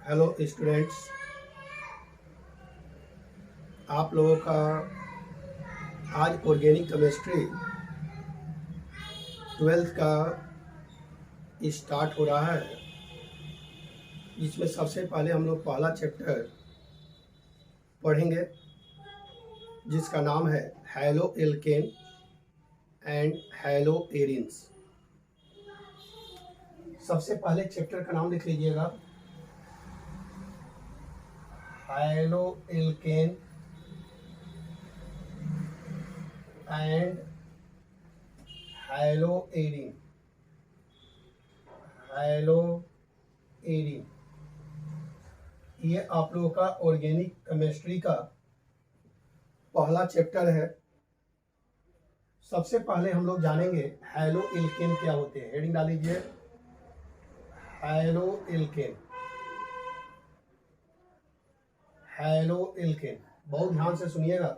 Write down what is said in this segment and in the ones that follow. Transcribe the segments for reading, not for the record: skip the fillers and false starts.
Hello students, आप लोगों का आज ऑर्गेनिक केमिस्ट्री 12th का स्टार्ट हो रहा है, जिसमें सबसे पहले हम लोग पहला चैप्टर पढ़ेंगे जिसका नाम है halo alkane and halo arenes. सबसे पहले चैप्टर का नाम लिख लीजिएगा, halo alkane and halo arene. Halo arene ये आप लोगों का ऑर्गेनिक केमिस्ट्री का पहला चैप्टर है। सबसे पहले हम लोग जानेंगे हैलो एल्केन क्या होते हैं। हेडिंग डाल लीजिए, हैलो एल्केन। हैलो एल्केन बहुत ध्यान से सुनिएगा,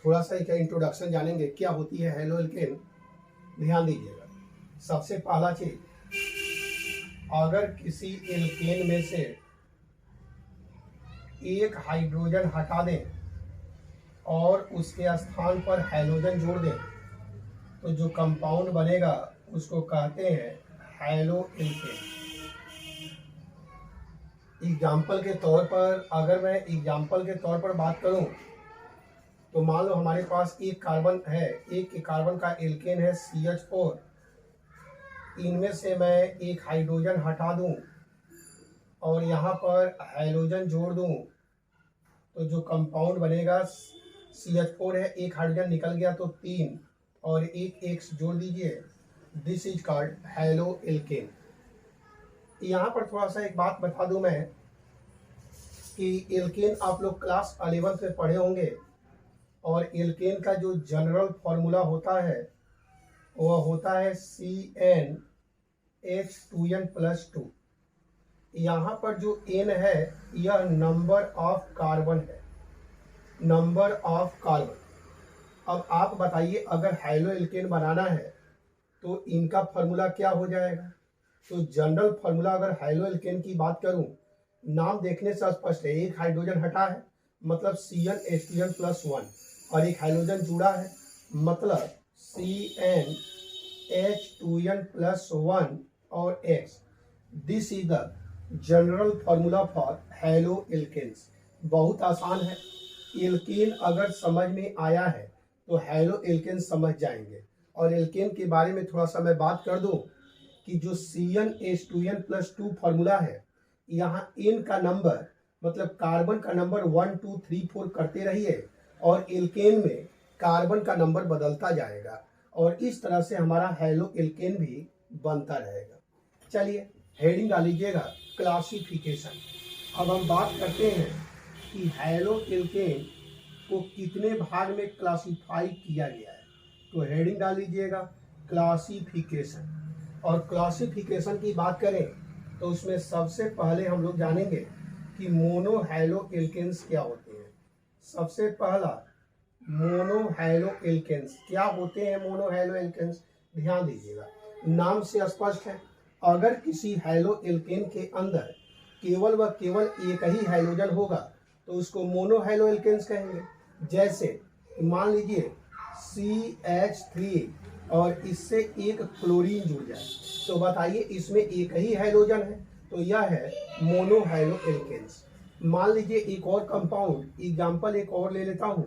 थोड़ा सा एक इंट्रोडक्शन जानेंगे क्या होती है हैलो एल्केन। ध्यान दीजिएगा, सबसे पहला चीज, अगर किसी एल्केन में से एक हाइड्रोजन हटा दें और उसके स्थान पर हैलोजन जोड़ दें तो जो कंपाउंड बनेगा उसको कहते हैं हैलो एल्केन। एग्जाम्पल के तौर पर, अगर मैं एग्जाम्पल के तौर पर बात करूं तो मान लो हमारे पास एक कार्बन है, एक कार्बन का एल्केन है CH4। इनमें से मैं एक हाइड्रोजन हटा दूं और यहाँ पर हाइड्रोजन जोड़ दूं तो जो कंपाउंड बनेगा CH4 है, एक हाइड्रोजन निकल गया तो 3 और एक X जोड़ दीजिए, this is called halo alkane. यहाँ पर थोड़ा सा एक बात बता दूं मैं कि एल्केन आप लोग क्लास 11th में पढ़े होंगे और एल्केन का जो जनरल फॉर्मूला होता है वह होता है CnH2n+2। यहाँ पर जो n है यह नंबर ऑफ कार्बन है, नंबर ऑफ कार्बन। अब आप बताइए, अगर हैलो एल्केन बनाना है तो इनका फॉर्मूला क्या हो जाएगा। तो जनरल फॉर्मूला अगर हैलो एल्केन की बात करूं, नाम देखने से स्पष्ट है, एक हाइड्रोजन हटा है मतलब CnH2n+1 और एक हाइड्रोजन जुड़ा है मतलब CnH2n+1 और X। This is the general formula for halo alkanes. बहुत आसान है, एल्केन अगर समझ में आया है तो हैलो एल्केन समझ जाएंगे। और एल्केन के बारे में थोड़ा सा मैं बात कर दूं कि जो CnH2n+2 फॉर्मूला है, यहाँ n का नंबर मतलब कार्बन का नंबर 1 2 3 4 करते रहिए और एल्केन में कार्बन का नंबर बदलता जाएगा और इस तरह से हमारा हैलो एल्केन भी बनता रहेगा। चलिए हेडिंग डाल लीजिएगा, क्लासिफिकेशन। अब हम बात करते हैं कि हैलो एल्केन को कितने भाग में क्लासिफाई किया गया है। तो हेडिंग डाल लीजिएगा, क्लासिफिकेशन। और क्लासिफिकेशन की बात करें तो उसमें सबसे पहले हम लोग जानेंगे कि मोनो हैलो एल्केन्स क्या होते हैं। सबसे पहला, मोनो हैलो एल्केन्स क्या होते हैं। मोनो हैलो एल्केन्स ध्यान दीजिएगा, नाम से स्पष्ट है, अगर किसी हैलो एल्केन के अंदर केवल व केवल एक ही हाइड्रोजन होगा तो उसको मोनो हैलो एल्केन्स कहेंगे। जैसे मान लीजिए CH3 और इससे एक क्लोरीन जुड़ जाए तो बताइए इसमें एक ही हाइड्रोजन है तो यह है मोनो हैलो एल्केन्स। मान लीजिए एक और कंपाउंड, एग्जाम्पल एक और ले लेता हूँ,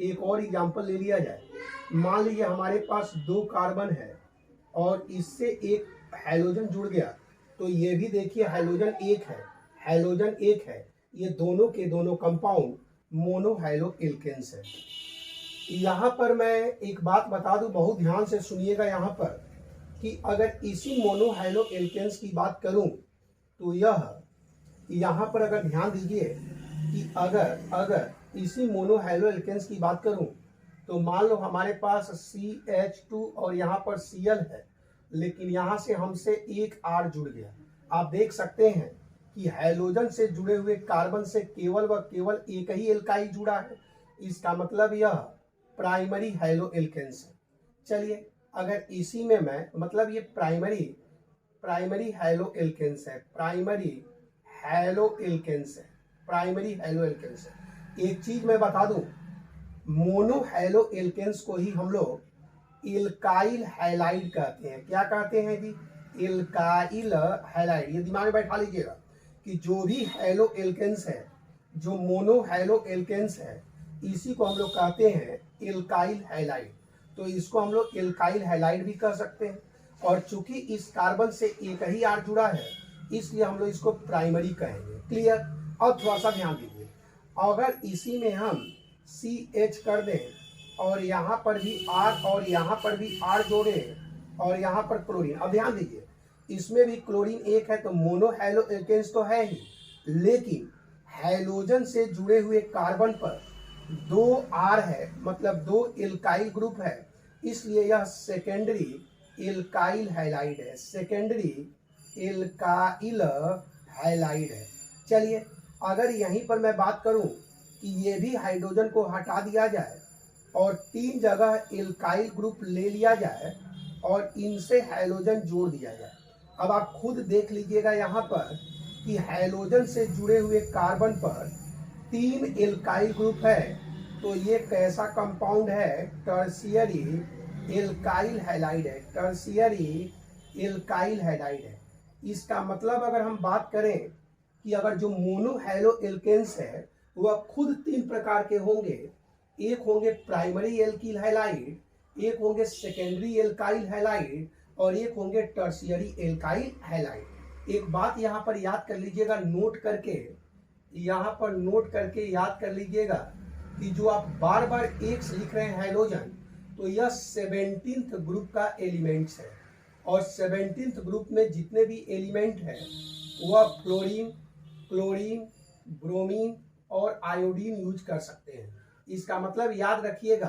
एक और एग्जाम्पल ले लिया जाए। मान लीजिए हमारे पास 2 कार्बन है और इससे एक हाइड्रोजन जुड़ गया तो ये भी देखिए हाइड्रोजन एक है, हाइड्रोजन एक है, ये दोनों के दोनों कंपाउंड मोनो हैलो एल्केन्स है। यहाँ पर मैं एक बात बता दूं, बहुत ध्यान से सुनिएगा यहाँ पर, कि अगर इसी मोनो हैलो एल्केन्स की बात करूं तो यह यहाँ पर अगर ध्यान दीजिए कि अगर इसी मोनो हैलो एल्केन्स की बात करूं तो मान लो हमारे पास CH2 और यहाँ पर Cl है, लेकिन यहाँ से हमसे एक R जुड़ गया। आप देख सकते हैं कि हाइड्रोजन से जुड़े हुए कार्बन से केवल व केवल एक ही एल्काइल जुड़ा है, इसका मतलब यह प्राइमरी हैलो एल्केन्स है। चलिए अगर इसी में मैं मतलब ये प्राइमरी हैलो एल्केन्स है, प्राइमरी हैलो एल्केन्स है, प्राइमरी हैलो एल्केन्स है। एक चीज मैं बता दूं, मोनो हैलो एल्केन्स को ही हम लोग इल्काइल हैलाइड कहते हैं। क्या कहते हैं जी? इल्काइल हैलाइड। ये दिमाग में बैठा लीजिएगा कि जो भी हैलो एल्केन्स है, जो मोनो हैलो एल्केन्स है, इसी को हम लोग कहते हैं इल्काइल हैलाइड। तो इसको हम लोग इल्काइल हैलाइड भी कह सकते हैं। और चूंकि इस कार्बन से एक ही आर जुड़ा है, इसलिए हम लोग इसको प्राइमरी कहेंगे। क्लियर? अब थोड़ा सा ध्यान दीजिए, अगर इसी में हम CH कर दें और यहाँ पर भी R और यहाँ पर भी R जोड़ें और यहाँ पर क्लोरीन, अब ध्यान दीजिए, इसमें भी क्लोरीन एक है, तो मोनो हैलो एल्केन्स तो है ही, लेकिन हैलोजन से जुड़े हुए कार्बन पर 2 R है, मतलब 2 इल्काइल ग्रुप है, इसलिए यह सेकेंडरी इल्काइल हैलाइड है, सेकेंडरी इल्काइल हैलाइड है। चलिए, अगर यहीं पर मैं बात करूं कि ये भी हाइड्रोजन को हटा दिया जाए और 3 जगह इल्काइल ग्रुप ले लिया जाए और इनसे हैलोजन जोड़ दिया जाए। अब आप खुद देख लीजिएगा यहाँ पर कि हैलोजन से जुड़े हुए कार्बन पर 3 इल्काइल ग्रुप है, तो ये कैसा कंपाउंड है? टर्शियरी इल्काइल हैलाइड है, टर्शियरी इल्काइल हैलाइड है। इसका मतलब अगर हम बात करें कि अगर जो मोनो हैलो एल्केन्स है वह खुद 3 प्रकार के होंगे, एक होंगे प्राइमरी एल्किल हैलाइड, एक होंगे सेकेंडरी एल्काइल हैलाइड और एक होंगे टर्शियरी एल्काइल हैलाइड। एक बात यहाँ पर याद कर लीजिएगा, नोट करके, यहाँ पर नोट करके याद कर लीजिएगा कि जो आप बार बार X लिख रहे हैं हैलोजन, तो यह 17th ग्रुप का एलिमेंट्स है और 17th ग्रुप में जितने भी एलिमेंट हैं वह फ्लोरीन, क्लोरीन, ब्रोमीन और आयोडीन यूज कर सकते हैं। इसका मतलब याद रखिएगा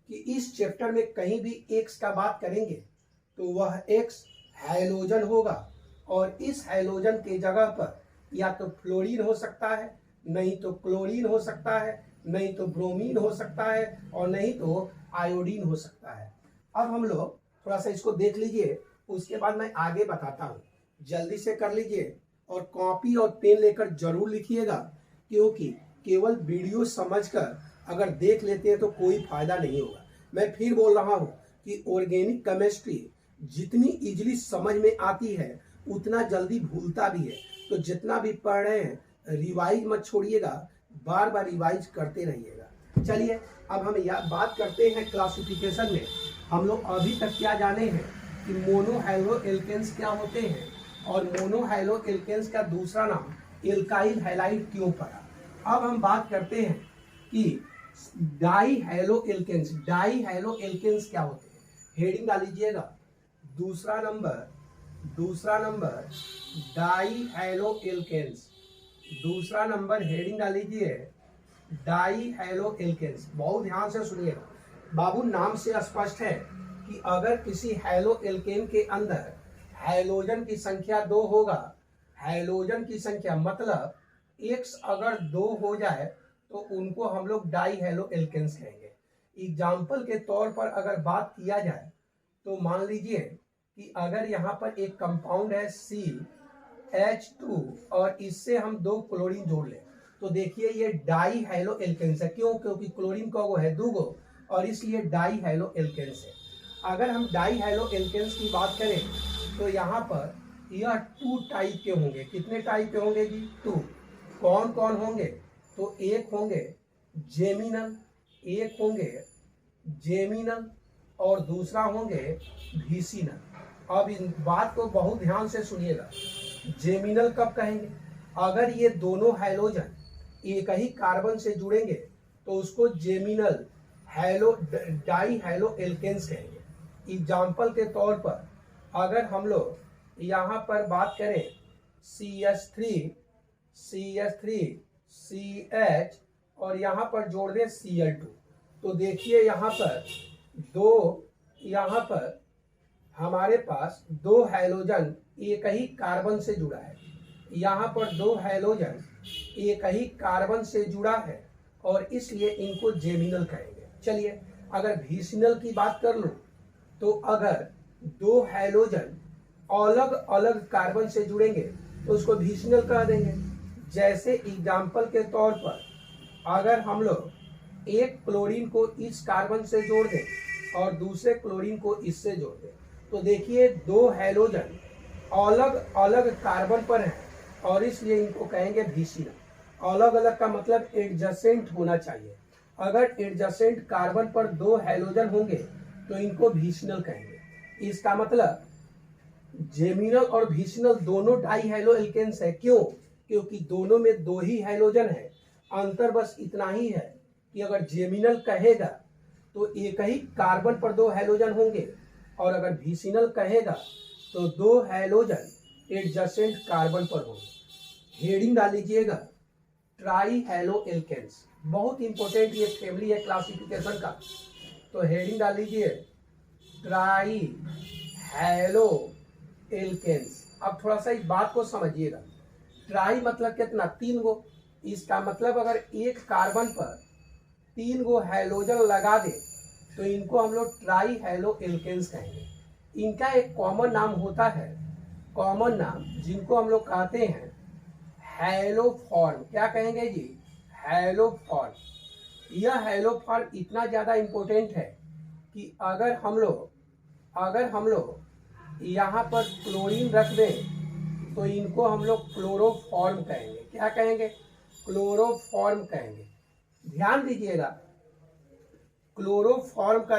कि इस चैप्टर में कहीं भी X का बात करेंगे तो वह X हैलोजन होगा और इस हैलोजन के जगह पर या तो फ्लोरीन हो सकता है, नहीं तो क्लोरीन हो सकता है, नहीं तो ब्रोमीन हो सकता है और नहीं तो आयोडीन हो सकता है। अब हम लोग थोड़ा सा इसको देख लीजिए, उसके बाद मैं आगे बताता हूँ। जल्दी से कर लीजिए और कॉपी और पेन लेकर जरूर लिखिएगा, क्योंकि केवल वीडियो समझकर अगर देख लेते हैं तो कोई फायदा नहीं होगा। मैं फिर बोल रहा हूँ कि ऑर्गेनिक केमिस्ट्री जितनी इजीली समझ में आती है उतना जल्दी भूलता भी है। तो जितना भी पढ़ रहे हैं रिवाइज मत छोड़िएगा, बार बार रिवाइज करते रहिएगा। चलिए, अब हम बात करते हैं क्लासिफिकेशन में। हम लोग अभी तक क्या जाने हैं कि मोनो हैलो एल्केन्स क्या होते हैं और मोनो हैलो एल्केन्स का दूसरा नाम इल्काइल हैलाइड क्यों पड़ा। अब हम बात करते हैं कि di halo alkanes, di halo alkanes क्या होते हैं। हेडिंग डाल लीजिएगा, दूसरा नंबर डाई हैलो एल्केन्स, दूसरा नंबर हेडिंग डाल लीजिए डाई हैलो एल्केन्स। बहुत ध्यान से सुनिएगा बाबू, नाम से स्पष्ट है कि अगर किसी हैलो एल्केन के अंदर हैलोजन की संख्या 2 होगा, हैलोजन की संख्या मतलब X अगर 2 हो जाए तो उनको हम लोग डाई हैलो एल्केन्स कहेंगे। एग्जाम्पल के तौर पर अगर बात किया जाए तो मान लीजिए कि अगर यहाँ पर एक कंपाउंड है CH2 और इससे हम 2 क्लोरीन जोड़ लें तो देखिए ये डाई हैलो एल्केन्स है। क्यों? क्योंकि क्लोरीन का वो है 2 गो और इसलिए डाई हैलो एल्केन्स है। अगर हम डाई हैलो एल्केन्स की बात करें तो यहाँ पर यह 2 टाइप के होंगे। कितने टाइप के होंगे जी? 2। कौन कौन होंगे? तो एक होंगे जेमिनल और दूसरा होंगे विसिनल। अब इन बात को बहुत ध्यान से सुनिएगा। जेमिनल कब कहेंगे? अगर ये दोनों हैलोजन एक ही कार्बन से जुड़ेंगे तो उसको geminal halo di halo alkanes कहेंगे। एग्जाम्पल के तौर पर अगर हम लोग यहाँ पर बात करें CH3 CH और यहाँ पर जोड़ दें Cl2 तो देखिए यहाँ पर हमारे पास 2 हैलोजन एक ही कार्बन से जुड़ा है। यहाँ पर 2 हैलोजन एक ही कार्बन से जुड़ा है और इसलिए इनको जेमिनल कहेंगे। चलिए, अगर विसिनल की बात कर लूं तो अगर 2 हैलोजन अलग अलग कार्बन से जुड़ेंगे तो उसको विसिनल कह देंगे। जैसे एग्जाम्पल के तौर पर अगर हम लोग एक क्लोरीन को इस कार्बन से जोड़ दें और दूसरे क्लोरीन को इससे जोड़ दें, तो देखिए दो हैलोजन अलग अलग कार्बन पर हैं और इसलिए इनको कहेंगे विसिनल। अलग अलग का मतलब एडजेसेंट होना चाहिए। अगर एडजेसेंट कार्बन पर दो हैलोजन होंगे तो इनको विसिनल कहेंगे। इसका मतलब जेमिनल और विसिनल दोनों डाई हैलो एल्केन्स है। क्यों? क्योंकि दोनों में दो ही हैलोजन है। अंतर बस इतना ही है कि अगर जेमिनल कहेगा तो एक ही कार्बन पर दो हैलोजन होंगे और अगर विसिनल कहेगा तो दो हैलोजन एडजेसेंट कार्बन पर होंगे। हेडिंग डाल लीजिएगा ट्राई हैलो एल्केन्स। बहुत इंपॉर्टेंट ये फैमिली है क्लासिफिकेशन का, तो हेडिंग डाल लीजिए ट्राई हैलो एल्केन्स। अब थोड़ा सा इस बात को समझिएगा। ट्राई मतलब कितना? 3 गो। इसका मतलब अगर एक कार्बन पर 3 गो हैलोजन लगा दे तो इनको हम लोग ट्राई हैलो एल्केन्स कहेंगे। इनका एक कॉमन नाम होता है, कॉमन नाम जिनको हम लोग कहते हैं हैलोफॉर्म। क्या कहेंगे जी? हैलोफॉर्म। यह हैलोफॉर्म इतना ज्यादा इंपॉर्टेंट है कि अगर हम लोग यहाँ पर क्लोरीन रख दें तो इनको हम लोग क्लोरोफॉर्म कहेंगे। क्या कहेंगे? क्लोरोफॉर्म कहेंगे। ध्यान दीजिएगा, क्लोरोफॉर्म का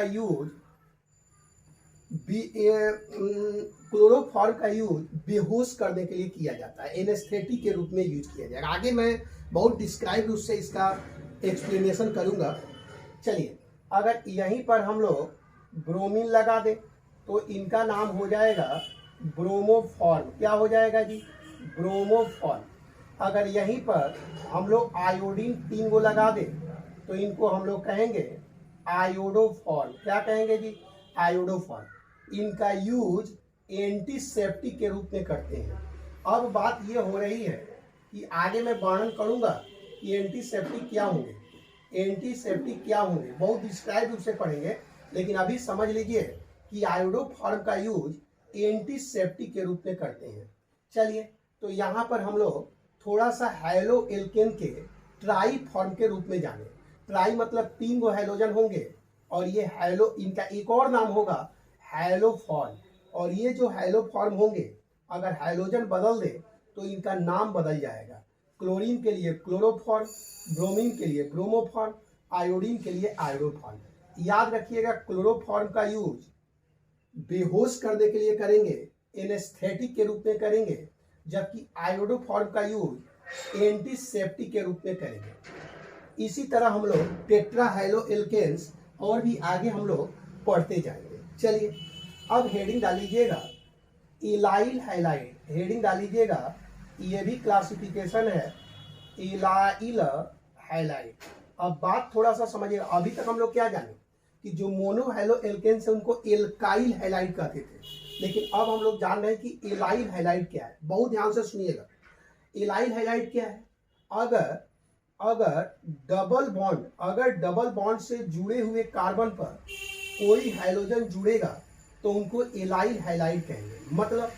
यूज बेहोश करने के लिए किया जाता है, एनेस्थेटिक के रूप में यूज किया जाएगा। आगे मैं बहुत डिस्क्राइब रूप से इसका एक्सप्लेनेशन करूंगा। चलिए, अगर यहीं पर हम लोग ब्रोमीन लगा दें तो इनका नाम हो जाएगा ब्रोमोफॉर्म। क्या हो जाएगा जी? ब्रोमोफॉर्म। अगर यहीं पर हम लोग आयोडीन 3 गो लगा दें तो इनको हम लोग कहेंगे आयोडोफॉर्म। क्या कहेंगे जी? आयोडोफॉर्म। इनका यूज एंटीसेप्टिक के रूप में करते हैं। अब बात ये हो रही है कि आगे मैं वर्णन करूंगा कि एंटीसेप्टिक क्या होंगे, एंटीसेप्टिक क्या होंगे, बहुत डिस्क्राइब रूप से पढ़ेंगे। लेकिन अभी समझ लीजिए कि आयोडोफॉर्म का यूज एंटीसेप्टिक के रूप में करते हैं। चलिए, तो यहाँ पर हम लोग थोड़ा सा हैलो एल्केन के ट्राई फॉर्म के रूप में जाने। ट्राई मतलब 3 गो हैलोजन होंगे और ये हैलो, इनका एक और नाम होगा हैलोफॉर्म। और ये जो हैलोफॉर्म होंगे अगर हैलोजन बदल दे तो इनका नाम बदल जाएगा। क्लोरीन के लिए क्लोरोफॉर्म, ब्रोमीन के लिए ब्रोमोफॉर्म, आयोडीन के लिए आयोडोफॉर्म। याद रखिएगा, क्लोरोफॉर्म का यूज बेहोश करने के लिए करेंगे, एनेस्थेटिक के रूप में करेंगे, जबकि आयोडोफॉर्म का यूज एंटीसेप्टिक के रूप में करेंगे। इसी तरह हम लोग टेट्रा हैलो एल्केन्स और भी आगे हम लोग पढ़ते जाएंगे। चलिए, अब हेडिंग डालीजिएगा इलाइल हैलाइड। हेडिंग डालीजिएगा, ये भी क्लासिफिकेशन है, इलाइल हैलाइड। अब बात थोड़ा सा समझिएगा। अभी तक हम लोग क्या जाने कि जो मोनो हैलो एल्केन्स है उनको एल्काइल हैलाइड कहते थे, लेकिन अब हम लोग जान रहे हैं कि इलाइल हैलाइड क्या है। बहुत ध्यान से सुनिएगा, इलाइल हैलाइड क्या है? अगर डबल बॉन्ड से जुड़े हुए कार्बन पर कोई हैलोजन जुड़ेगा तो उनको इलाइल हैलाइड कहेंगे। मतलब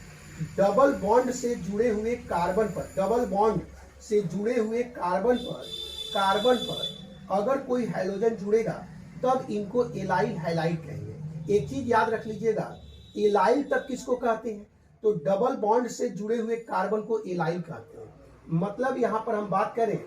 डबल बॉन्ड से जुड़े हुए कार्बन पर, डबल बॉन्ड से जुड़े हुए कार्बन पर अगर कोई हैलोजन जुड़ेगा तब इनको इलाइल हैलाइड कहेंगे। एक चीज याद रख लीजिएगा, इलाइल तब किसको कहते हैं? तो डबल बॉन्ड से जुड़े हुए कार्बन को इलाइल कहते हैं। मतलब यहाँ पर हम बात करें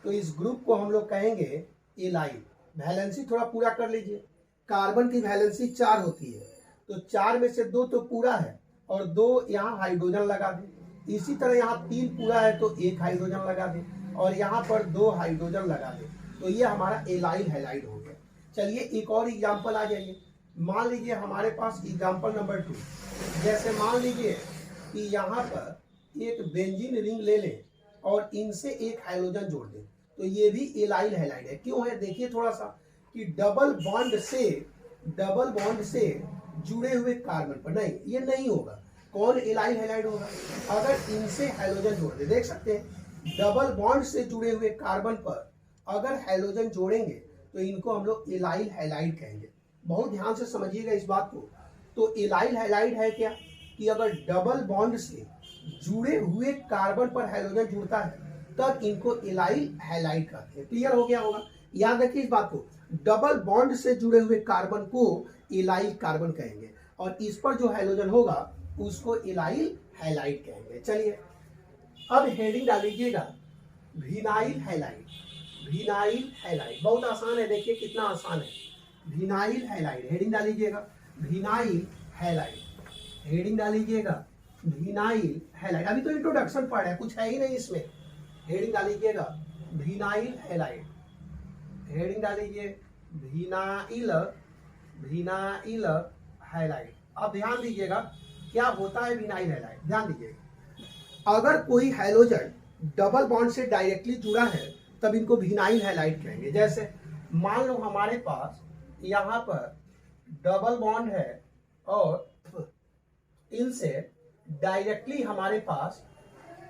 तो इस ग्रुप को हम लोग कहेंगे इलाइल। वैलेंसी थोड़ा पूरा कर लीजिए। कार्बन की वैलेंसी 4 होती है, तो 4 में से 2 तो पूरा है और 2 यहाँ हाइड्रोजन लगा दें। इसी तरह यहाँ 3 पूरा है तो 1 हाइड्रोजन लगा दें और यहाँ पर 2 हाइड्रोजन लगा दें, तो ये हमारा इलाइल हैलाइड हो गया। चलिए, एक और एग्जाम्पल आ जाइए। मान लीजिए हमारे पास एग्जाम्पल नंबर 2, जैसे मान लीजिए कि यहाँ पर एक बेंजीन रिंग ले लें और इनसे एक हाइड्रोजन जोड़ दें, तो ये भी इलाइल हैलाइड है। क्यों है? देखिए थोड़ा सा कि डबल बॉन्ड से जुड़े हुए कार्बन पर नहीं, ये नहीं होगा। कौन इलाइल हैलाइड होगा? अगर इनसे हाइड्रोजन जोड़ दे। देख सकते हैं, डबल बॉन्ड से जुड़े हुए कार्बन पर अगर हाइड्रोजन जोड़ेंगे तो इनको हम लोग इलाइल हैलाइड कहेंगे। बहुत ध्यान से समझिएगा इस बात को। तो इलाइल हैलाइड है क्या? कि अगर डबल बॉन्ड से जुड़े हुए कार्बन पर हाइड्रोजन जुड़ता है तब इनको इलाइल हैलाइड कहते हैं। क्लियर हो गया होगा? याद रखिए इस बात को, डबल बॉन्ड से जुड़े हुए कार्बन को इलाइल कार्बन कहेंगे और इस पर जो हैलोजन होगा उसको इलाइल हैलाइड कहेंगे। चलिए अब हेडिंग डाल लीजिएगा विनाइल हैलाइड। विनाइल हैलाइड बहुत आसान है, देखिए कितना आसान है। विनाइल हैलाइड हेडिंग डाल लीजिएगा विनाइल हैलाइड, हेडिंग डाल लीजिएगा विनाइल हैलाइड। अभी तो इंट्रोडक्शन पढ़ है, कुछ है ही नहीं इसमें। हेडिंग डाल लीजिएगा विनाइल हैलाइड, हेडिंग डाल लीजिए विनाइल, विनाइल हैलाइड। अब ध्यान दीजिएगा क्या होता है विनाइल हैलाइड, ध्यान दीजिएगा। अगर कोई हैलोजन डबल बॉन्ड से डायरेक्टली जुड़ा है तब इनको विनाइल हैलाइड कहेंगे। जैसे मान लो हमारे पास यहाँ पर डबल बॉन्ड है और इनसे डायरेक्टली हमारे पास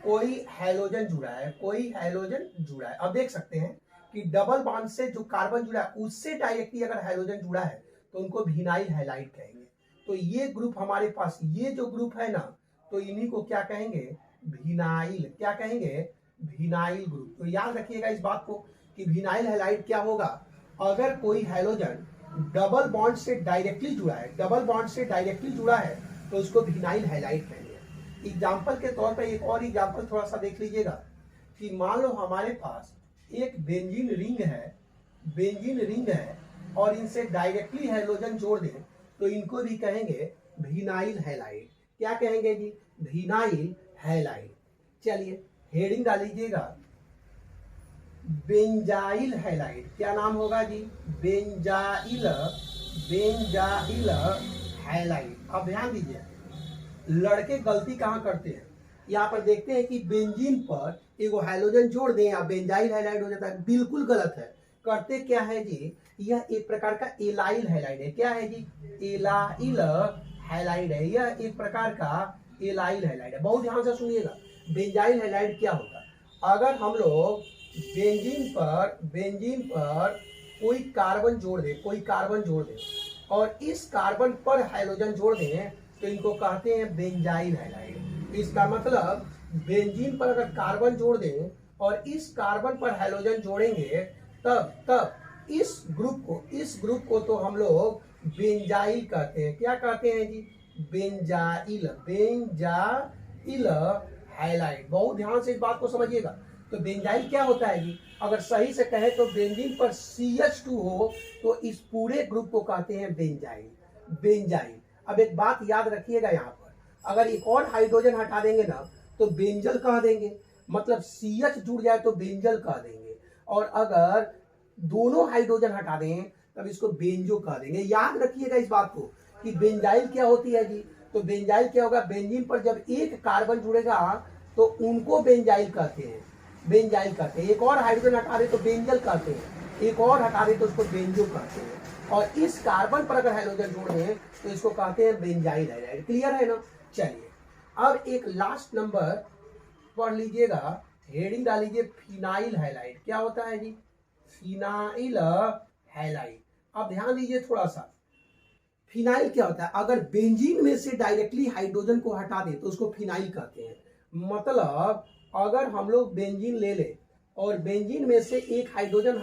कोई हैलोजन जुड़ा है, कोई हैलोजन जुड़ा है। अब देख सकते हैं कि डबल बॉन्ड से जो कार्बन जुड़ा है उससे डायरेक्टली अगर हैलोजन जुड़ा है तो उनको विनाइल हैलाइड कहेंगे। तो ये ग्रुप हमारे पास, ये जो ग्रुप है ना, तो इन्हीं को क्या कहेंगे, विनाइल, क्या कहेंगे, विनाइल ग्रुप। तो याद रखिएगा इस बात को कि विनाइल हैलाइड क्या होगा, अगर कोई हैलोजन डबल बॉन्ड से डायरेक्टली जुड़ा है, डबल बॉन्ड से डायरेक्टली जुड़ा है तो उसको विनाइल हैलाइड कहेंगे। एग्जाम्पल के तौर पर एक और एग्जाम्पल थोड़ा सा देख लीजिएगा कि मान लो हमारे पास एक बेंजीन रिंग है, बेंजीन रिंग है और इनसे डायरेक्टली हैलोजन जोड़ दें तो इनको भी कहेंगे विनाइल हैलाइड। क्या कहेंगे जी, विनाइल हैलाइड। चलिए हेडिंग डाल लीजिएगा बेंजाइल हैलाइड। क्या नाम होगा जी, बेंजाइल, बेंजाइल हैलाइड। अब ध्यान दीजिए लड़के गलती कहाँ करते हैं, यहाँ पर देखते हैं कि बेंजीन पर एगो हैलोजन जोड़ दें या बेंजाइल हैलाइड हो जाता है, बिल्कुल गलत है। करते क्या है जी, यह एक प्रकार का एलाइल हैलाइड है। क्या है जी, एलाइल हैलाइड है, यह एक प्रकार का एलाइल हैलाइड है। बहुत ध्यान से सुनिएगा बेंजाइल हैलाइड क्या होता है। अगर हम लोग बेंजीन पर कोई कार्बन जोड़ दें, कोई कार्बन जोड़ दें और इस कार्बन पर हैलोजन जोड़ दें तो इनको कहते हैं बेंजाइल हैलाइड। इसका मतलब बेंजीन पर अगर कार्बन जोड़ दें और इस कार्बन पर हैलोजन जोड़ेंगे तब इस ग्रुप को तो हम लोग बेंजाइल कहते हैं। क्या कहते हैं जी, बेंजाइल, बेंजाइल हैलाइड। बहुत ध्यान से इस बात को समझिएगा। तो बेंजाइल क्या होता है जी, अगर सही से कहे तो बेंजीन पर CH2 हो तो इस पूरे ग्रुप को कहते हैं बेंजाइल, बेंजाइल। अब एक बात याद रखिएगा, यहाँ पर अगर एक और हाइड्रोजन हटा देंगे ना तो बेंजल कह देंगे, मतलब CH जुड़ जाए तो बेंजल कह देंगे, और अगर दोनों हाइड्रोजन हटा दें तब इसको बेंजो कह देंगे। याद रखिएगा इस बात को कि बेंजाइल क्या होती है जी, तो बेंजाइल क्या होगा, बेंजीन पर जब एक कार्बन जुड़ेगा तो उनको बेंजाइल कहते हैं, बेंजाइल कहते हैं। एक और हाइड्रोजन हटा दे तो बेंजल कहते हैं, एक और हटा दे तो उसको बेंजो कहते हैं, और इस कार्बन पर अगर हाइड्रोजन जोड़ दें तो इसको कहते हैं बेंजाइल हैलाइड। क्लियर है ना? चलिए अब एक लास्ट नंबर पढ़ लीजिएगा, हेडिंग डाल लीजिए फिनाइल हैलाइड। क्या होता है जी, फिनाइल हैलाइड। अब ध्यान दीजिए थोड़ा सा, फिनाइल क्या होता है, अगर बेंजीन में से डायरेक्टली हाइड्रोजन को हटा दे तो उसको फिनाइल कहते हैं। मतलब अगर हम लोग बेंजीन ले ले और बेंजीन में से एक हाइड्रोजन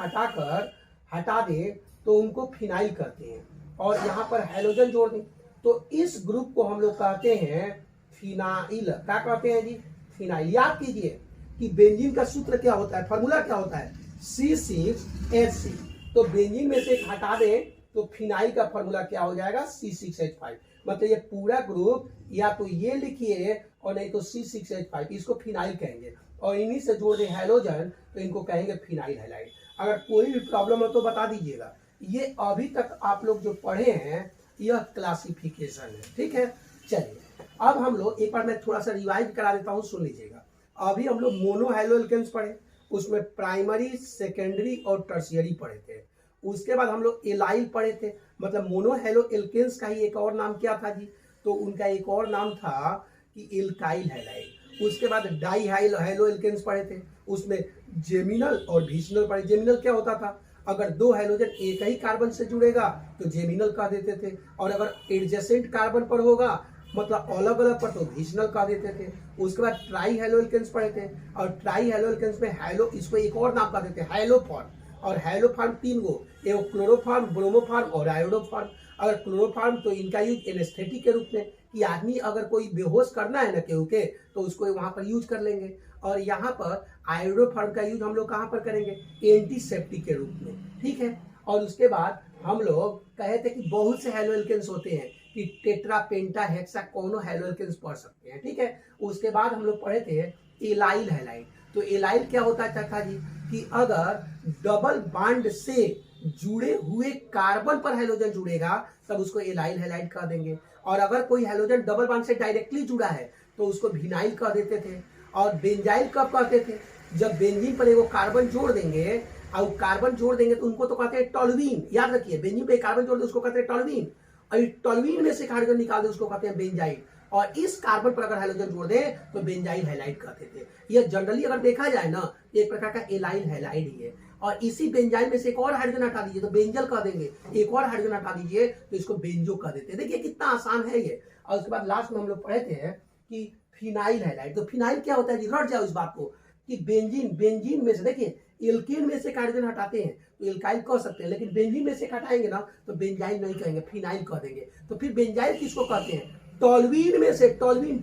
हटा दे तो उनको फिनाइल कहते हैं, और यहाँ पर हैलोजन जोड़ दें तो इस ग्रुप को हम लोग कहते हैं फिनाइल। क्या कहते हैं जी, फिनाइल। याद कीजिए कि बेंजीन का सूत्र क्या होता है, फॉर्मूला क्या होता है, C6H6। तो बेंजीन में से एक हटा दें तो फिनाइल का फॉर्मूला क्या हो जाएगा, C6H5। मतलब ये पूरा ग्रुप या तो ये लिखिए और नहीं तो C6H5, इसको फिनाइल कहेंगे, और इन्हीं से जोड़ दें हैलोजन तो इनको कहेंगे फिनाइल हैलाइड। अगर कोई भी प्रॉब्लम हो तो बता दीजिएगा। ये अभी तक आप लोग जो पढ़े हैं यह क्लासिफिकेशन है, ठीक है। चलिए अब हम लोग एक बार मैं थोड़ा सा रिवाइज करा देता हूँ, सुन लीजिएगा। अभी हम लोग मोनो हैलो एल्केन्स पढ़े, उसमें प्राइमरी, सेकेंडरी और टर्शियरी पढ़े थे। उसके बाद हम लोग एलाइल पढ़े थे, मतलब मोनो हैलो एल्केन्स का ही एक और नाम क्या था जी, तो उनका एक और नाम था कि एल्काइल हैलाइड। उसके बाद डाई हैलो एल्केन्स पढ़े थे, उसमें जेमिनल और विसिनल पढ़े। जेमिनल क्या होता था, अगर दो हैलोजन एक ही कार्बन से जुड़ेगा तो जेमिनल कह देते थे, और अगर एडजेसेंट कार्बन पर होगा मतलब अलग अलग पर तो ओरिजिनल कह देते थे। उसके बाद ट्राई हेलो एल्केन्स पढ़े थे, और ट्राई हेलो एल्केन्स में हेलो, इसको एक और नाम कह देते हैं हेलोफॉर्म। और हेलोफॉर्म 3 गो, एगो क्लोरोफॉर्म, ब्रोमोफॉर्म और आयोडोफॉर्म। अगर क्लोरोफॉर्म तो इनका यूज एनेस्थेटिक के रूप में, कि आदमी अगर कोई बेहोश करना है ना केहू के, तो उसको वहां पर यूज कर लेंगे। और यहाँ पर आयोडोफॉर्म का यूज हम लोग कहाँ पर करेंगे, एंटीसेप्टिक के रूप में, ठीक है। और उसके बाद हम लोग कहे थे कि बहुत से हेलो एल्केन्स होते हैं, कि टेट्रा पेंटा हेक्सा कोनो हेलो एल्केन्स पढ़ सकते हैं, ठीक है। उसके बाद हम लोग पढ़े थे एलाइल हैलाइड। तो एलाइल क्या होता है था जी, कि अगर डबल बॉन्ड से जुड़े हुए कार्बन पर हेलोजन जुड़ेगा तब उसको एलाइल हैलाइड कह देंगे। और अगर कोई हेलोजन डबल बॉन्ड से डायरेक्टली जुड़ा है तो उसको विनाइल कह देते थे। और बेंजाइल कब कहते थे, जब बेंजीन पर एगो कार्बन जोड़ देंगे, और कार्बन जोड़ देंगे तो उनको तो कहते हैं टोल्यूइन। याद रखिए, बेंजीन पे कार्बन जोड़ दे उसको कहते हैं टोल्यूइन, और टोल्यूइन में से हाइड्रोजन निकाल दे उसको कहते हैं बेंजाइल। और इस कार्बन पर अगर हाइड्रोजन जोड़ दे तो बेंजाइल हैलाइड कहते थे। ये जनरली अगर देखा जाए ना, एक प्रकार का एलाइल हैलाइड ही है। और इसी बेंजाइल में से एक और हाइड्रोजन हटा दीजिए तो बेंजल कह देंगे, एक और हाइड्रोजन हटा दीजिए तो इसको बेंजो कह देते हैं। देखिए कितना आसान है ये। और उसके बाद लास्ट में हम लोग पढ़े थे कि फिनाइल हैलाइड। तो फिनाइल क्या होता है जी, रट जाओ इस बात को, कि बेंजीन में से, देखिए एल्केन में से हाइड्रोजन हटाते हैं तो एल्काइल कह सकते हैं, लेकिन बेंजीन में से हटाएंगे ना तो बेंजाइल नहीं कहेंगे, फिनाइल कह देंगे। तो फिर बेंजाइल किसको कहते हैं, टोल्यूइन में से। टोल्यूइन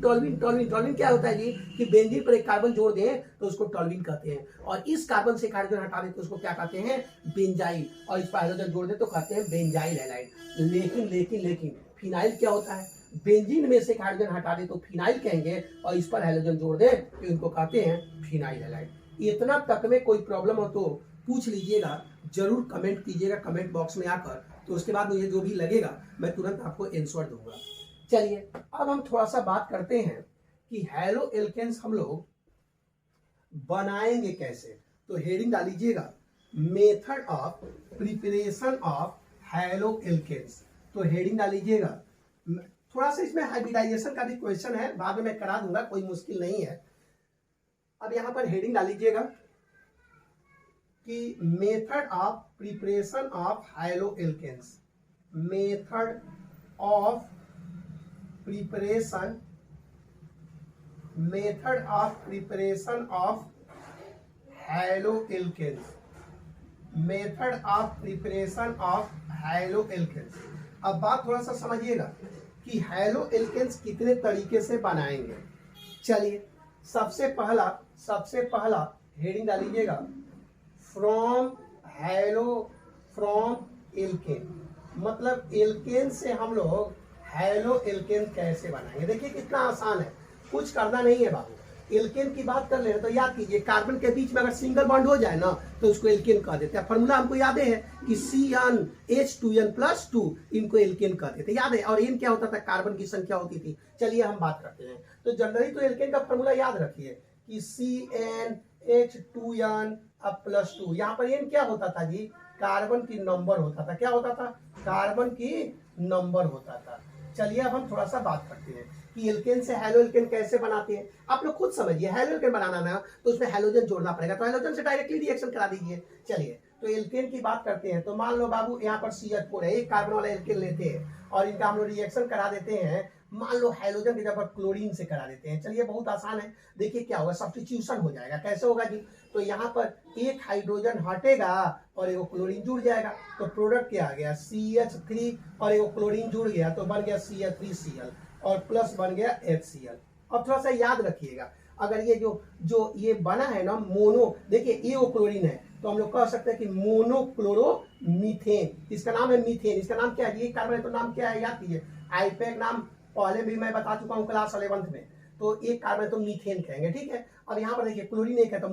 क्या होता है जी, कि बेंजीन पर एक कार्बन जोड़ दें तो उसको टोल्यूइन कहते हैं। और इस कार्बन से हाइड्रोजन हटा दें तो उसको क्या कहते हैं, बेंजाइल। और इस पर हाइड्रोजन जोड़ दें तो कहते हैं बेंजाइल हैलाइड। लेकिन फिनाइल क्या होता है, बेंजीन में से हाइड्रोजन हटा दे तो फिनाइल कहेंगे, और इस पर हाइड्रोजन जोड़ दे तो इनको कहते हैं फिनाइल हैलाइड। इतना तक में कोई प्रॉब्लम हो तो पूछ लीजिएगा, जरूर कमेंट कीजिएगा कमेंट बॉक्स में आकर। तो उसके बाद मुझे जो भी लगेगा मैं तुरंत आपको आंसर दूंगा। चलिए अब हम थोड़ा सा बात करते हैं कि हेलो एल्केन्स हम लोग बनाएंगे कैसे। तो हेडिंग डालीजिएगा, method of preparation of halo alkanes. तो हेडिंग डालीजिएगा। थोड़ा सा इसमें हाइब्रिडाइजेशन का भी क्वेश्चन है, बाद में मैं करा दूंगा, कोई मुश्किल नहीं है। अब यहां पर हेडिंग डालीजिएगा कि method of preparation of hello alkanes. Method of preparation of hello alkanes. Method of preparation of hello alkanes. अब बात थोड़ा सा समझिएगा कि हेलो एल्केन्स कितने तरीके से बनाएंगे। चलिए सबसे पहला हेडिंग डालीजिएगा, फ्रॉम एल्केन। मतलब एल्केन से हम लोग हेलो एल्केन कैसे बनाएंगे। देखिए कितना आसान है, कुछ करना नहीं है बाबू। एल्केन की बात कर ले रहे तो याद कीजिए, कार्बन के बीच में अगर सिंगल बॉन्ड हो जाए ना तो उसको एल्केन कह देते हैं। फॉर्मूला हमको याद है कि CnH2n+2, इनको एल्केन कहते थे, याद है। और एन क्या होता था, कार्बन की संख्या होती थी। चलिए हम बात करते हैं। तो जनरली तो एल्केन का फॉर्मूला याद रखिए कि CnH2n+2। यहाँ पर एन क्या होता था जी, कार्बन की नंबर होता था। क्या होता था, कार्बन की नंबर होता था। चलिए अब हम थोड़ा सा बात करते हैं कि एल्केन से हेलो एल्केन कैसे बनाते हैं। आप लोग खुद समझिए, हेलो एल्केन बनाना ना तो उसमें हेलोजन जोड़ना पड़ेगा, तो हेलोजन से डायरेक्टली रिएक्शन करा दीजिए। चलिए तो एल्केन की बात करते हैं। तो मान लो बाबू यहाँ पर CH4 है, एक कार्बन वाला एल्केन लेते हैं और इनका हम लोग रिएक्शन करा देते हैं। मान लो हेलोजन की जगह क्लोरीन से करा देते हैं। चलिए बहुत आसान है, देखिए क्या होगा, सब्स्टिट्यूशन हो जाएगा। कैसे होगा जी, तो यहाँ पर एक हाइड्रोजन हटेगा और एक क्लोरीन जुड़ जाएगा, तो प्रोडक्ट क्या आ गया, CH3 और एक क्लोरीन जुड़ गया तो बन गया CH3Cl और प्लस बन गया HCl। अब थोड़ा सा याद रखिएगा, अगर ये जो ये बना है ना मोनो, देखिए ये क्लोरीन है तो हम लोग कह सकते हैं कि मोनोक्लोरोमीथेन। इसका नाम है मीथेन। इसका नाम क्या है, ये कार्बन है तो नाम क्या है, याद कीजिए। आईपैक नाम पहले भी मैं बता चुका हूँ क्लास 11th में। तो एक कार्बन तो मीथेन कहेंगे, ठीक है। अब यहाँ पर देखिए क्लोरीन एक है तो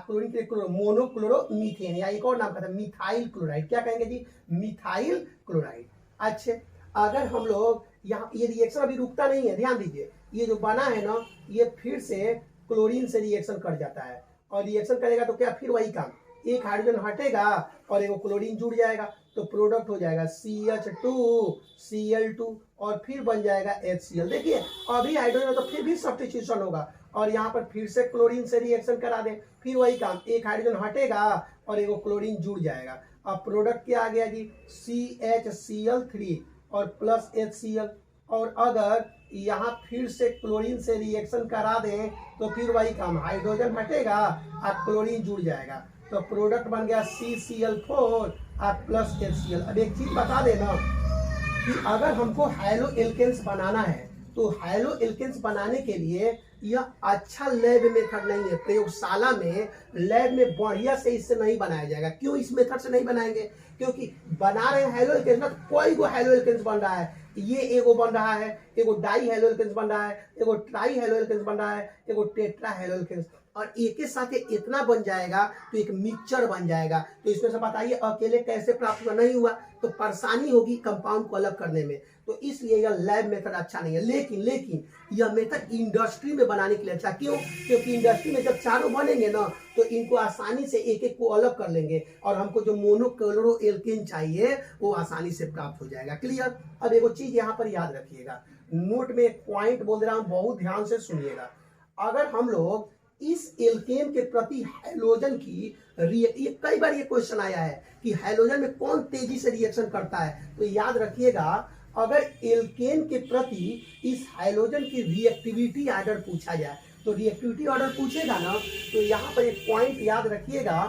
क्लोरीन के मोनोक्लोरोमीथेन, या एक और नाम कहते हैं मिथाइल क्लोराइड। क्या कहेंगे जी, मिथाइल क्लोराइड। अच्छे, अगर हम लोग यहाँ, ये रिएक्शन अभी रुकता नहीं है, ध्यान दीजिए। ये जो बना है ना, ये फिर से क्लोरीन से रिएक्शन कर जाता है, और रिएक्शन करेगा तो क्या, फिर वही काम, एक हाइड्रोजन हटेगा और एक क्लोरीन जुड़ जाएगा तो प्रोडक्ट हो जाएगा CH2Cl2 और फिर बन जाएगा HCl। देखिए अभी हाइड्रोजन तो फिर भी सब्स्टिट्यूशन होगा, और यहाँ पर फिर से क्लोरीन से रिएक्शन करा दें, फिर वही काम, एक हाइड्रोजन हटेगा और एक क्लोरीन जुड़ जाएगा। अब प्रोडक्ट क्या आ गया जी, CHCl3 और प्लस HCl। और अगर यहाँ फिर से क्लोरीन से रिएक्शन करा दें तो फिर वही काम, हाइड्रोजन हटेगा और क्लोरीन जुड़ जाएगा, तो प्रोडक्ट बन गया CCl4 और प्लस HCl। अब एक चीज बता देना कि अगर हमको हैलो एल्केन्स बनाना है तो हैलो एल्केन्स बनाने के लिए यह अच्छा लैब मेथड नहीं है, प्रयोगशाला में लैब में बढ़िया से इससे नहीं बनाया जाएगा। क्यों इस मेथड से नहीं बनाएंगे? क्योंकि बना रहे हैं हैलो एल्केन्स, कोई को हैलो एल्केन्स बन रहा है, ये एगो बन रहा है, एगो डाई हैलो एल्केन्स बन रहा है, एगो ट्राई हैलो एल्केन्स बन रहा है, एगो टेट्रा हैलो एल्केन्स, और एक के साथ इतना बन जाएगा तो एक मिक्सचर बन जाएगा। तो इसमें से बताइए अकेले कैसे प्राप्त हुआ? नहीं हुआ तो परेशानी होगी कंपाउंड को अलग करने में। तो इसलिए यह लैब मेथड अच्छा नहीं है। लेकिन यह मेथड इंडस्ट्री में बनाने के लिए अच्छा। क्यों? क्योंकि इंडस्ट्री में जब चारों बनेंगे ना तो इनको आसानी से एक एक को अलग कर लेंगे और हमको जो मोनोक्लोरो एल्केन चाहिए वो आसानी से प्राप्त हो जाएगा। क्लियर? अब एक चीज यहाँ पर याद रखिएगा, नोट में एक पॉइंट बोल रहा हूँ, बहुत ध्यान से सुनिएगा। अगर हम लोग इस एल्केन के प्रति हैलोजन की ये कई बार ये क्वेश्चन आया है कि हैलोजन में कौन तेजी से रिएक्शन करता है, तो याद रखिएगा अगर एल्केन के प्रति इस हैलोजन की रिएक्टिविटी ऑर्डर पूछा जाए तो रिएक्टिविटी ऑर्डर पूछेगा ना तो यहाँ पर एक पॉइंट याद रखिएगा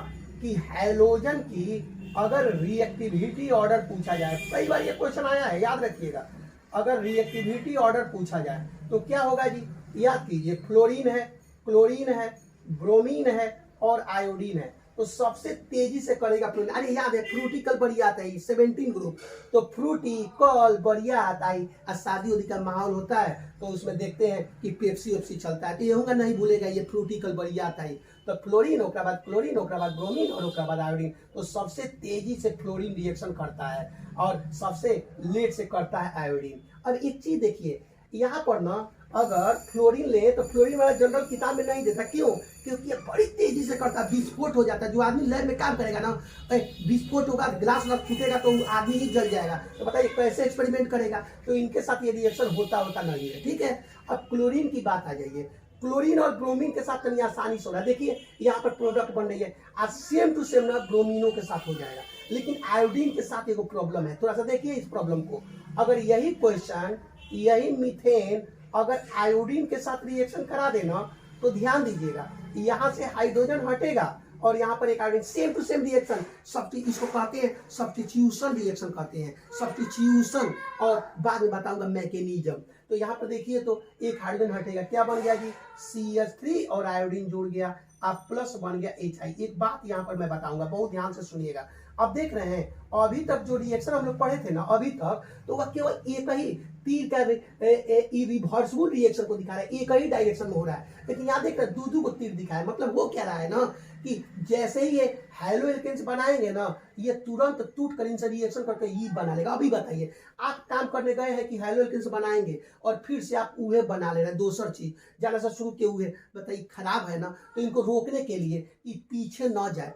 कि हैलोजन की अगर रिएक्टिविटी ऑर्डर पूछा जाए, कई बार ये क्वेश्चन आया है, याद रखिएगा अगर रिएक्टिविटी ऑर्डर पूछा जाए तो क्या होगा जी? याद कीजिए, फ्लोरीन है, क्लोरीन है, ब्रोमीन है और आयोडीन है, तो सबसे तेजी से करेगा फ्लोरीन। अरे याद है फ्रूटिकल बढ़िया आता है 17 ग्रुप, तो फ्रूटी कल बढ़िया आता है, और शादी उदी का माहौल होता है तो उसमें देखते हैं कि पेप्सी वेप्सी चलता है, तो ये होगा नहीं भूलेगा ये फ्रूटिकल बढ़िया आता है। तो फ्लोरीन, ओकरा बाद क्लोरीन, ओकरा बाद ब्रोमीन और ओकरा बाद आयोडीन, तो सबसे तेजी से फ्लोरीन रिएक्शन करता है और सबसे लेट से करता है आयोडीन। अब एक चीज देखिए यहाँ पर ना, अगर फ्लोरीन ले तो फ्लोरीन वाला जनरल किताब में नहीं देता। क्यों? क्योंकि ये बड़ी तेजी से करता है, विस्फोट हो जाता है। जो आदमी लैब में काम करेगा ना, विस्फोट होगा, ग्लास वगैरह फूटेगा तो आदमी ही जल जाएगा, तो बताइए कैसे एक्सपेरिमेंट करेगा? तो इनके साथ ये रिएक्शन होता नहीं है। ठीक है, अब क्लोरीन की बात आ जाइए। क्लोरीन और ब्रोमीन के साथ तनी आसानी से हो रहा है, देखिए यहाँ पर प्रोडक्ट बन रही है, आज सेम टू सेम ना ब्रोमीनों के साथ हो जाएगा। लेकिन आयोडीन के साथ एक प्रॉब्लम है, थोड़ा सा देखिए इस प्रॉब्लम को। अगर यही क्वेश्चन, यही मीथेन अगर आयोडीन के साथ रिएक्शन करा देना तो ध्यान दीजिएगा, यहाँ से हाइड्रोजन हटेगा और यहाँ पर एक iodine, same to same reaction, इसको कहते हैं सब्स्टिट्यूशन रिएक्शन कहते हैं, सब्स्टिट्यूशन। और बाद में बताऊंगा मैकेनिज्म। तो यहाँ पर देखिए तो एक हाइड्रोजन हटेगा, क्या बन गया जी? CH3 और आयोडीन जुड़ गया, अब प्लस बन गया HI। एक बात यहाँ पर मैं बताऊंगा, बहुत ध्यान से सुनिएगा। अब देख रहे हैं अभी तक जो रिएक्शन हम लोग पढ़े थे ना अभी तक, तो वह केवल एक ही तीर का रिवर्सिबल रिएक्शन को दिखा रहा है, एक ही डायरेक्शन में हो रहा है। लेकिन यहाँ देख रहे हैं दो को तीर दिखा है, मतलब वो क्या रहा है ना कि जैसे ही ये हैलो एल्केन्स बनाएंगे ना, ये तुरंत टूट कर इनसे रिएक्शन करके ये बना लेगा। अभी बताइए, आप काम करने गए हैं कि हैलो एल्केन्स बनाएंगे और फिर से आप उहे बना ले रहे हैं, दूसर चीज जाना से शुरू के हुए, बताइए खराब है ना। तो इनको रोकने के लिए कि पीछे न जाए,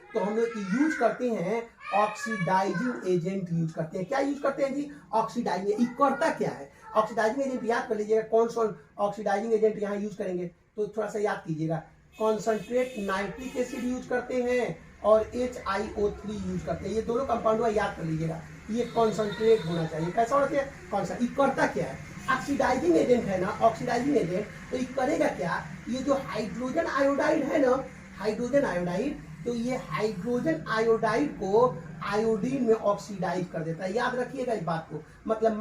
तो हम लोग यूज करते हैं ऑक्सीडाइजिंग एजेंट यूज करते हैं। क्या यूज करते हैं जी? ऑक्सीडाइजिंग। ये करता क्या है? ऑक्सीडाइजिंग एजेंट याद कर लीजिएगा, कौन ऑक्सीडाइजिंग एजेंट यहाँ यूज करेंगे, तो थोड़ा सा याद कीजिएगा। कॉन्सनट्रेट नाइट्रिक एसिड यूज करते हैं और HiO3 यूज करते हैं, ये दोनों कंपाउंड याद कर लीजिएगा। ये कॉन्सनट्रेट होना चाहिए, कैसा होना चाहिए? कॉन्सनट्रेट। करता क्या है? ऑक्सीडाइजिंग एजेंट है ना, ऑक्सीडाइजिंग एजेंट, तो ये करेगा क्या? ये जो हाइड्रोजन आयोडाइड है ना, हाइड्रोजन आयोडाइड, तो ये हाइड्रोजन आयोडाइड को आयोडीन में ऑक्सीडाइज कर देता है। याद रखिएगा इस बात को। मतलब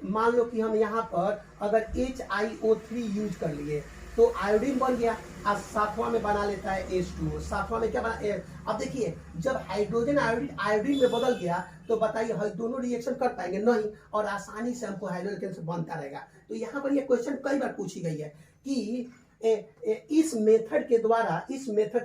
मान लो कि हम यहाँ पर अगर HiO3 यूज कर लिए तो आयोडीन बन गया, और सातवां में बना लेता है H2O। सातवां में क्या बना? अब देखिए जब हाइड्रोजन आयोडीन में बदल गया तो बताइए दोनों रिएक्शन कर पाएंगे? नहीं, और आसानी से हमको हैलो एल्केन्स बनता रहेगा। तो यहाँ पर ये क्वेश्चन कई बार पूछी गई है कि इस मेथड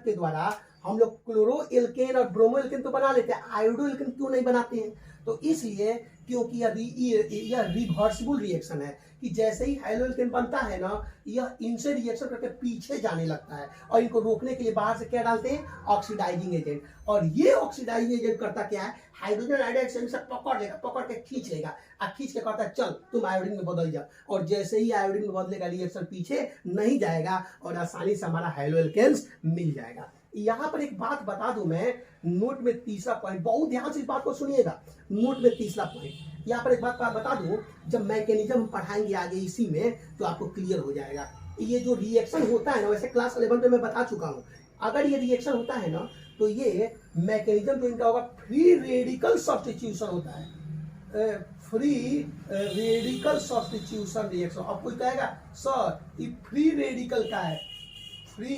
के द्वारा हम लोग क्लोरो एल्केन और ब्रोमो एल्केन तो बना लेते हैं, आयोडो एल्केन क्यों नहीं बनाते हैं? तो इसलिए क्योंकि यह रिवर्सिबल रिएक्शन है कि जैसे ही हैलो एल्केन बनता है ना, यह इनसे रिएक्शन करके पीछे जाने लगता है, और इनको रोकने के लिए बाहर से क्या डालते हैं? Oxidizing agent. और ये ऑक्सीडाइजिंग एजेंट करता क्या है? हाइड्रोजन आयोडाइड से पकड़ लेगा, पकड़ के खींच लेगा, और खींच के कहता है चल तुम आयोडीन में बदल जाओ, और जैसे ही आयोडीन में बदलेगा रिएक्शन पीछे नहीं जाएगा और आसानी से हमारा हैलो एल्केन्स मिल जाएगा। यहाँ पर एक बात बता दूं मैं, नोट में तीसरा पॉइंट, बहुत ध्यान से इस बात को सुनिएगा। नोट में तीसरा पॉइंट, यहाँ पर एक बात बता दूं, जब मैकेनिज्म हम पढ़ाएंगे आगे इसी में तो आपको क्लियर हो जाएगा। ये जो रिएक्शन होता है ना, वैसे क्लास 11 पे मैं बता चुका हूँ, अगर ये रिएक्शन होता है ना तो ये मैकेनिज्म जो इनका होगा फ्री रेडिकल सब्स्टिट्यूशन होता है, फ्री रेडिकल सब्स्टिट्यूशन रिएक्शन। अब कोई कहेगा सर ये फ्री रेडिकल का है, फ्री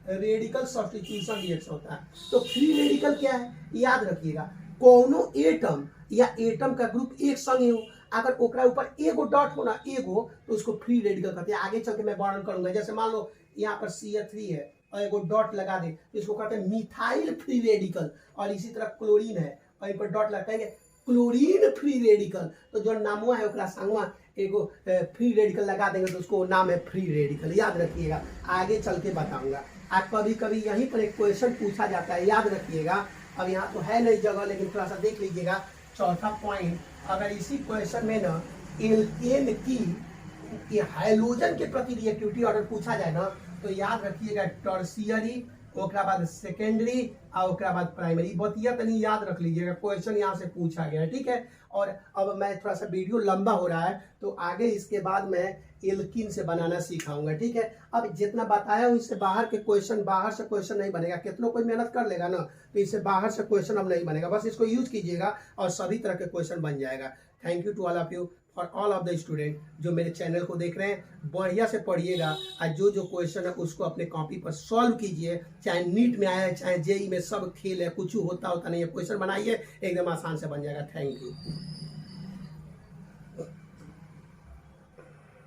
रेडिकल सब्स्टिट्यूशन रिएक्शन होता है। तो फ्री रेडिकल क्या है याद रखिएगा, कोनो एटम या एटम का ग्रुप एक संग हो, अगर ओकरा ऊपर एगो डॉट हो ना, एगो, तो उसको फ्री रेडिकल कहते हैं। आगे चल के मैं वर्णन करूंगा। जैसे मान लो यहाँ पर CH3 है और एगो डॉट लगा दे तो इसको कहते हैं मिथाइल फ्री रेडिकल, और इसी तरह क्लोरीन है और इन पर डॉट लगाएंगे क्लोरीन फ्री रेडिकल। तो जो नामुआ है ओकरा संगवा एगो फ्री रेडिकल लगा देंगे तो उसको नाम है फ्री रेडिकल। याद रखिएगा, आगे चल के बताऊंगा। आप कभी कभी यहीं पर एक क्वेश्चन पूछा जाता है, याद रखिएगा। अब यहाँ तो है नहीं जगह, लेकिन थोड़ा सा देख लीजिएगा। चौथा पॉइंट, अगर इसी क्वेश्चन में ना एल्केन की हाइड्रोजन के प्रति रिएक्टिविटी ऑर्डर पूछा जाए ना, तो याद रखिएगा टर्शियरी, ओकरा बाद सेकेंडरी और ओकरा बाद प्राइमरी। बतिया तनी याद रख लीजिएगा, क्वेश्चन यहाँ से पूछा गया है, ठीक है। और अब मैं थोड़ा सा वीडियो लंबा हो रहा है तो आगे इसके बाद मैं एल्कीन से बनाना सिखाऊंगा, ठीक है। अब जितना बताया हूँ इससे बाहर के क्वेश्चन, बाहर से क्वेश्चन नहीं बनेगा। कितनों कोई मेहनत कर लेगा ना तो इससे बाहर से क्वेश्चन अब नहीं बनेगा, बस इसको यूज कीजिएगा और सभी तरह के क्वेश्चन बन जाएगा। Thank you to all of you, for all of the student जो मेरे चैनल को देख रहे हैं। बढ़िया से पढ़िएगा और जो क्वेश्चन है उसको अपने कॉपी पर सॉल्व कीजिए। चाहे नीट में आया चाहे JEE में, सब खेल है, कुछ होता नहीं है। क्वेश्चन बनाइए, एकदम आसान से बन जाएगा। Thank you.